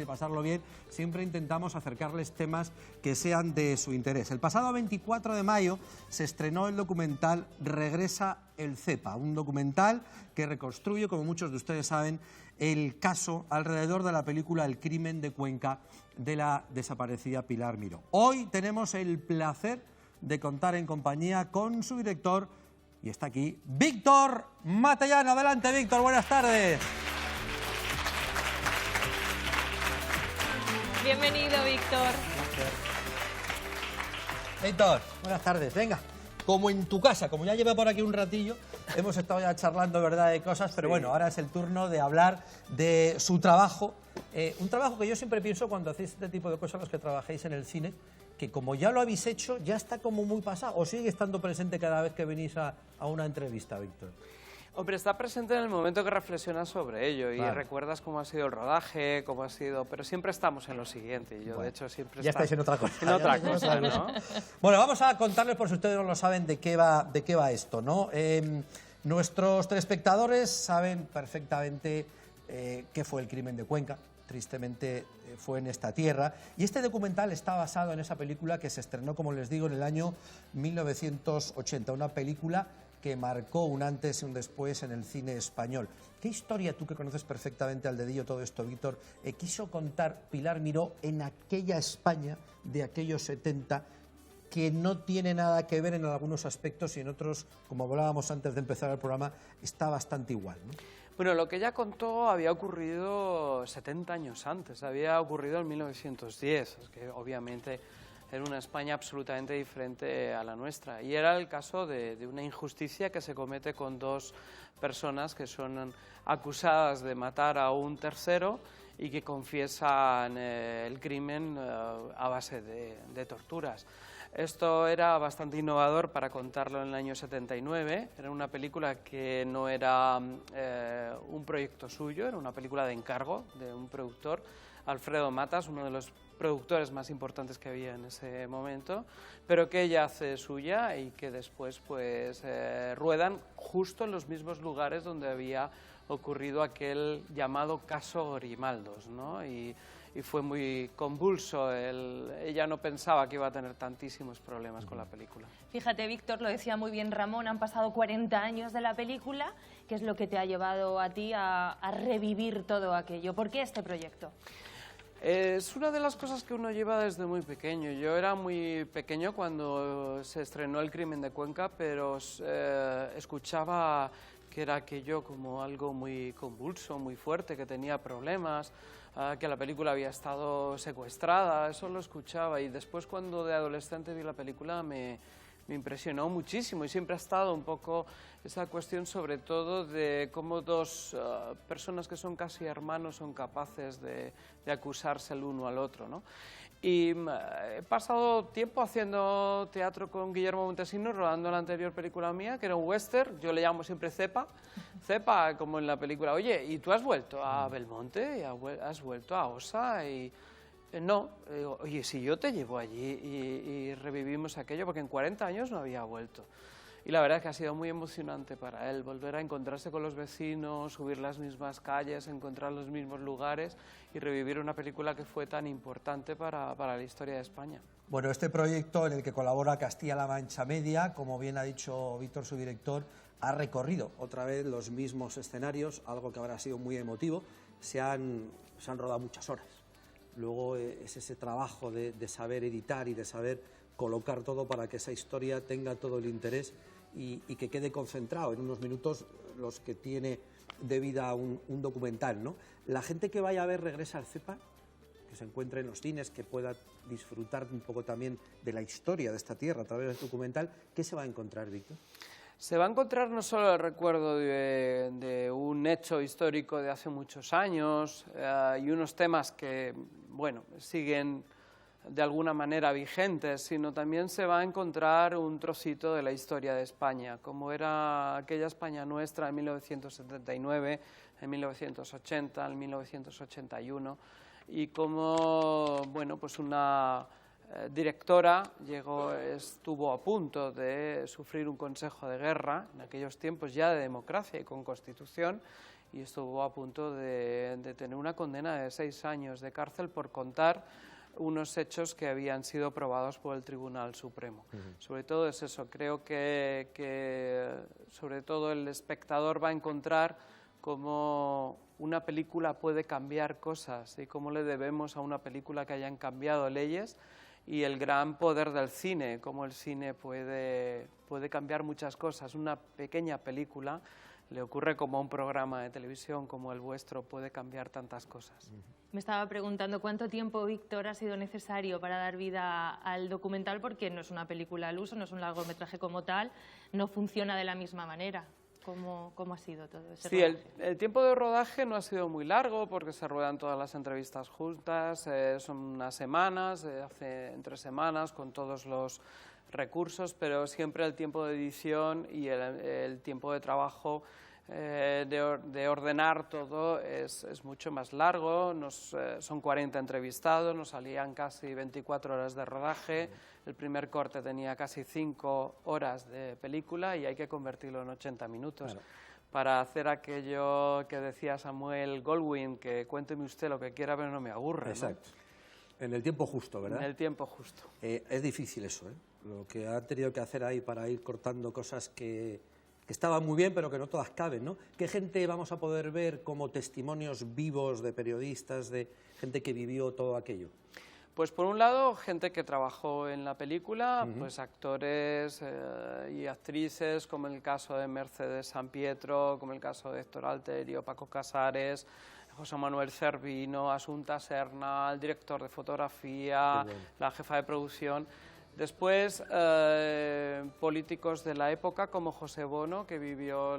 y pasarlo bien, siempre intentamos acercarles temas que sean de su interés. El pasado 24 de mayo se estrenó el documental Regresa el Cepa, un documental que reconstruye, como muchos de ustedes saben, el caso alrededor de la película El crimen de Cuenca de la desaparecida Pilar Miró. Hoy tenemos el placer de contar en compañía con su director, y está aquí, Víctor Matellán. Adelante, Víctor, buenas tardes. Bienvenido, Víctor. Víctor, buenas tardes. Venga, como en tu casa, como ya lleva por aquí un ratillo, hemos estado ya charlando, ¿verdad?, de cosas, pero bueno, ahora es el turno de hablar de su trabajo. Un trabajo que yo siempre pienso cuando hacéis este tipo de cosas, los que trabajéis en el cine, que como ya lo habéis hecho, ya está como muy pasado, o sigue estando presente cada vez que venís a una entrevista, Víctor. Hombre, está presente en el momento que reflexionas sobre ello y Vale. recuerdas cómo ha sido el rodaje, cómo ha sido... Pero siempre estamos en lo siguiente y yo, de hecho, siempre... Ya estáis en otra cosa. En otra cosa, ¿no? Bueno, vamos a contarles, por si ustedes no lo saben, de qué va esto, ¿no? Nuestros telespectadores saben perfectamente qué fue el crimen de Cuenca. Tristemente fue en esta tierra. Y este documental está basado en esa película que se estrenó, como les digo, en el año 1980. Una película que marcó un antes y un después en el cine español. ¿Qué historia, tú que conoces perfectamente al dedillo todo esto, Víctor, quiso contar Pilar Miró en aquella España de aquellos 70, que no tiene nada que ver en algunos aspectos y en otros, como hablábamos antes de empezar el programa, está bastante igual, ¿no? Bueno, lo que ella contó había ocurrido 70 años antes, había ocurrido en 1910, es que obviamente era una España absolutamente diferente a la nuestra. Y era el caso de una injusticia que se comete con dos personas que son acusadas de matar a un tercero y que confiesan el crimen a base de torturas. Esto era bastante innovador para contarlo en el año 79. Era una película que no era un proyecto suyo, era una película de encargo de un productor, Alfredo Matas, uno de los productores más importantes que había en ese momento, pero que ella hace suya y que después pues ruedan justo en los mismos lugares donde había ocurrido aquel llamado caso Grimaldos, ¿no? Y fue muy convulso. Ella no pensaba que iba a tener tantísimos problemas con la película. Fíjate, Víctor, lo decía muy bien Ramón, han pasado 40 años de la película. ¿Qué es lo que te ha llevado a ti a revivir todo aquello? ¿Por qué este proyecto? Es una de las cosas que uno lleva desde muy pequeño. Yo era muy pequeño cuando se estrenó El crimen de Cuenca, pero escuchaba que era aquello como algo muy convulso, muy fuerte, que tenía problemas, que la película había estado secuestrada, eso lo escuchaba. Y después, cuando de adolescente vi la película, me impresionó muchísimo, y siempre ha estado un poco esa cuestión, sobre todo, de cómo dos personas que son casi hermanos son capaces de acusarse el uno al otro, ¿no? Y he pasado tiempo haciendo teatro con Guillermo Montesinos, rodando la anterior película mía, que era un western. Yo le llamo siempre Cepa, Cepa, como en la película. Oye, ¿y tú has vuelto a Belmonte? ¿Y has vuelto a Osa? Y no. Digo, oye, si yo te llevo allí y revivimos aquello, porque en 40 años no había vuelto. Y la verdad es que ha sido muy emocionante para él volver a encontrarse con los vecinos, subir las mismas calles, encontrar los mismos lugares y revivir una película que fue tan importante para la historia de España. Bueno, este proyecto en el que colabora Castilla-La Mancha Media, como bien ha dicho Víctor, su director, ha recorrido otra vez los mismos escenarios, algo que habrá sido muy emotivo. Se han rodado muchas horas. Luego es ese trabajo de saber editar y de saber colocar todo para que esa historia tenga todo el interés y que quede concentrado en unos minutos los que tiene de vida un documental, ¿no? La gente que vaya a ver Regresa al Cepa, que se encuentre en los cines, que pueda disfrutar un poco también de la historia de esta tierra a través del documental, ¿qué se va a encontrar, Víctor? Se va a encontrar no solo el recuerdo de un hecho histórico de hace muchos años y unos temas que, bueno, siguen de alguna manera vigentes, sino también se va a encontrar un trocito de la historia de España, como era aquella España nuestra en 1979, en 1980, en 1981, y como, bueno, pues una directora estuvo a punto de sufrir un consejo de guerra, en aquellos tiempos ya de democracia y con constitución, y estuvo a punto de tener una condena de 6 años de cárcel por contar unos hechos que habían sido probados por el Tribunal Supremo. Sobre todo es eso, creo que sobre todo el espectador va a encontrar cómo una película puede cambiar cosas y cómo le debemos a una película que hayan cambiado leyes y el gran poder del cine, cómo el cine puede cambiar muchas cosas. Una pequeña película le ocurre como a un programa de televisión como el vuestro, puede cambiar tantas cosas. Me estaba preguntando cuánto tiempo, Víctor, ha sido necesario para dar vida al documental, porque no es una película al uso, no es un largometraje como tal, no funciona de la misma manera. ¿Cómo ha sido todo ese rodaje? El tiempo de rodaje no ha sido muy largo porque se ruedan todas las entrevistas juntas, son unas semanas, entre semanas con todos los recursos, pero siempre el tiempo de edición y el tiempo de trabajo de ordenar todo es mucho más largo. Son 40 entrevistados, nos salían casi 24 horas de rodaje, el primer corte tenía casi 5 horas de película y hay que convertirlo en 80 minutos. Claro. Para hacer aquello que decía Samuel Goldwyn, que cuénteme usted lo que quiera, pero no me aburre. Exacto. ¿No? En el tiempo justo, ¿verdad? En el tiempo justo. Es difícil eso, ¿eh? Lo que han tenido que hacer ahí para ir cortando cosas que estaban muy bien, pero que no todas caben, ¿no? ¿Qué gente vamos a poder ver como testimonios vivos de periodistas, de gente que vivió todo aquello? Pues por un lado, gente que trabajó en la película, pues actores y actrices, como el caso de Mercedes Sampietro, como el caso de Héctor Alterio, Paco Casares, José Manuel Cervino, Asunta Serna, el director de fotografía, la jefa de producción. Después, políticos de la época como José Bono, que vivió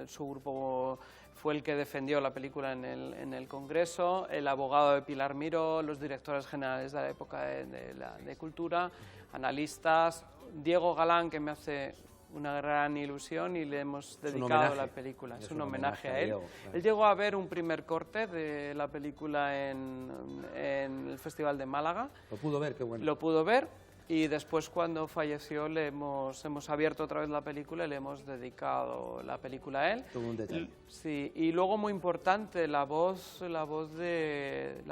su grupo, fue el que defendió la película en el Congreso, el abogado de Pilar Miró, los directores generales de la época de Cultura, analistas, Diego Galán, que me hace una gran ilusión y le hemos dedicado la película. Es un homenaje a él. Diego, claro. Él llegó a ver un primer corte de la película en el Festival de Málaga. Lo pudo ver, qué bueno. Lo pudo ver y después, cuando falleció, hemos abierto otra vez la película y le hemos dedicado la película a él. Tuvo un detalle. Sí, y luego muy importante, la voz de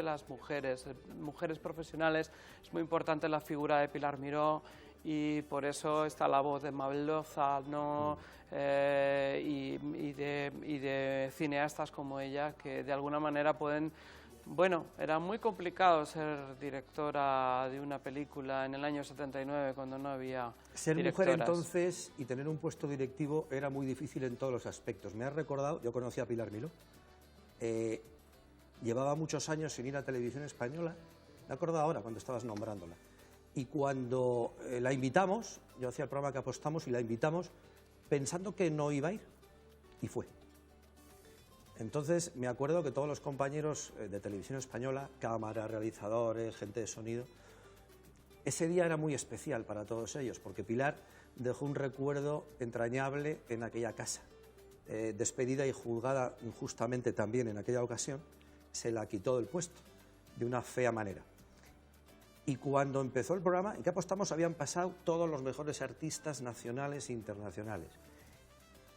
las mujeres profesionales. Es muy importante la figura de Pilar Miró, y por eso está la voz de Mabel Lozano y de cineastas como ella, que de alguna manera pueden... Bueno, era muy complicado ser directora de una película en el año 79, cuando no había ser directoras. Mujer entonces y tener un puesto directivo era muy difícil en todos los aspectos. Me has recordado, yo conocí a Pilar Miró, llevaba muchos años sin ir a Televisión Española, me acuerdo ahora cuando estabas nombrándola. Y cuando la invitamos, yo hacía el programa Que Apostamos y la invitamos pensando que no iba a ir, y fue. Entonces me acuerdo que todos los compañeros de Televisión Española, cámara, realizadores, gente de sonido, ese día era muy especial para todos ellos, porque Pilar dejó un recuerdo entrañable en aquella casa. Despedida y juzgada injustamente también en aquella ocasión, se la quitó del puesto, de una fea manera. Y cuando empezó el programa, en Que Apostamos habían pasado todos los mejores artistas nacionales e internacionales.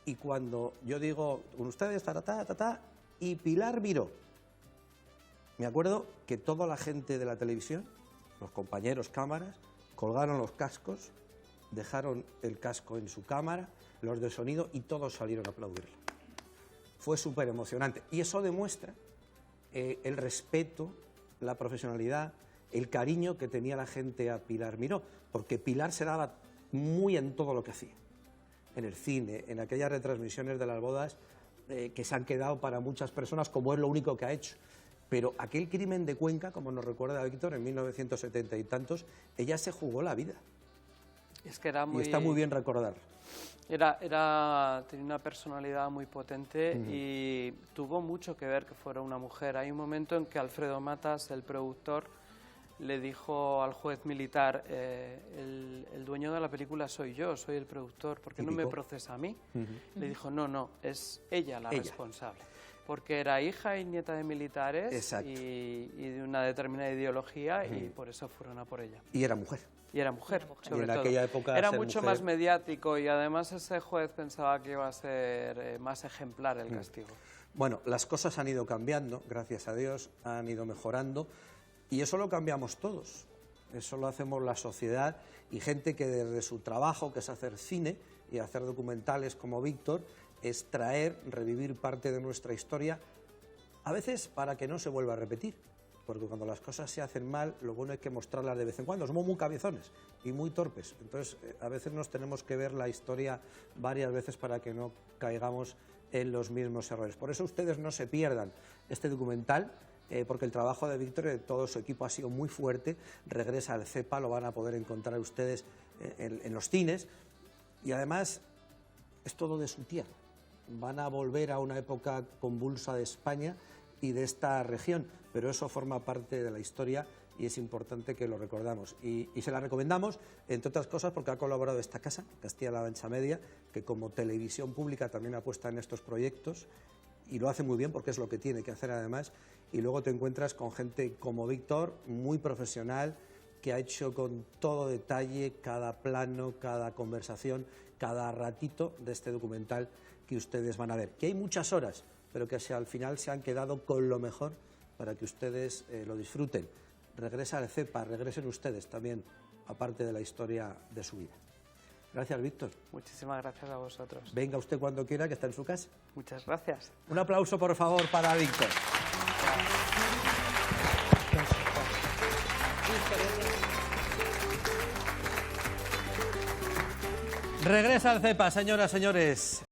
Y cuando yo digo, con ustedes, y Pilar Miró, me acuerdo que toda la gente de la televisión, los compañeros cámaras, colgaron los cascos, dejaron el casco en su cámara, los de sonido, y todos salieron a aplaudirlo. Fue súper emocionante. Y eso demuestra el respeto, la profesionalidad, el cariño que tenía la gente a Pilar Miró, porque Pilar se daba muy en todo lo que hacía. En el cine, en aquellas retransmisiones de las bodas que se han quedado para muchas personas, como es lo único que ha hecho. Pero aquel crimen de Cuenca, como nos recuerda Víctor, en 1970 y tantos, ella se jugó la vida. Es que era muy... Y está muy bien recordar. Tenía una personalidad muy potente y tuvo mucho que ver que fuera una mujer. Hay un momento en que Alfredo Matas, el productor, le dijo al juez militar, el dueño de la película soy yo, soy el productor, ¿por qué no me procesa a mí? Le dijo, no, es ella la responsable. porque era hija y nieta de militares Exacto. y de una determinada ideología y por eso fueron a por ella. Y era mujer. Y era mujer, sobre Y en todo. aquella época Era ser mucho mujer- más mediático y además ese juez pensaba que iba a ser más ejemplar el castigo. Bueno, las cosas han ido cambiando, gracias a Dios, han ido mejorando y eso lo cambiamos todos. Eso lo hacemos la sociedad y gente que desde su trabajo, que es hacer cine y hacer documentales como Víctor, es traer, revivir parte de nuestra historia, a veces para que no se vuelva a repetir. Porque cuando las cosas se hacen mal, lo bueno es que mostrarlas de vez en cuando. Somos muy cabezones y muy torpes. Entonces, a veces nos tenemos que ver la historia varias veces para que no caigamos en los mismos errores. Por eso ustedes no se pierdan este documental, porque el trabajo de Víctor y de todo su equipo ha sido muy fuerte. Regresa al CEPA, lo van a poder encontrar ustedes en los cines. Y además, es todo de su tierra. Van a volver a una época convulsa de España y de esta región, pero eso forma parte de la historia y es importante que lo recordamos. Y se la recomendamos, entre otras cosas, porque ha colaborado esta casa, Castilla-La Mancha Media, que como televisión pública también apuesta en estos proyectos y lo hace muy bien porque es lo que tiene que hacer además. Y luego te encuentras con gente como Víctor, muy profesional, que ha hecho con todo detalle cada plano, cada conversación, cada ratito de este documental que ustedes van a ver. Que hay muchas horas, pero que al final se han quedado con lo mejor para que ustedes lo disfruten. Regresa al CEPA, regresen ustedes también, aparte de la historia de su vida. Gracias, Víctor. Muchísimas gracias a vosotros. Venga usted cuando quiera, que está en su casa. Muchas gracias. Un aplauso, por favor, para Víctor. Regresa al CEPA, señoras, señores.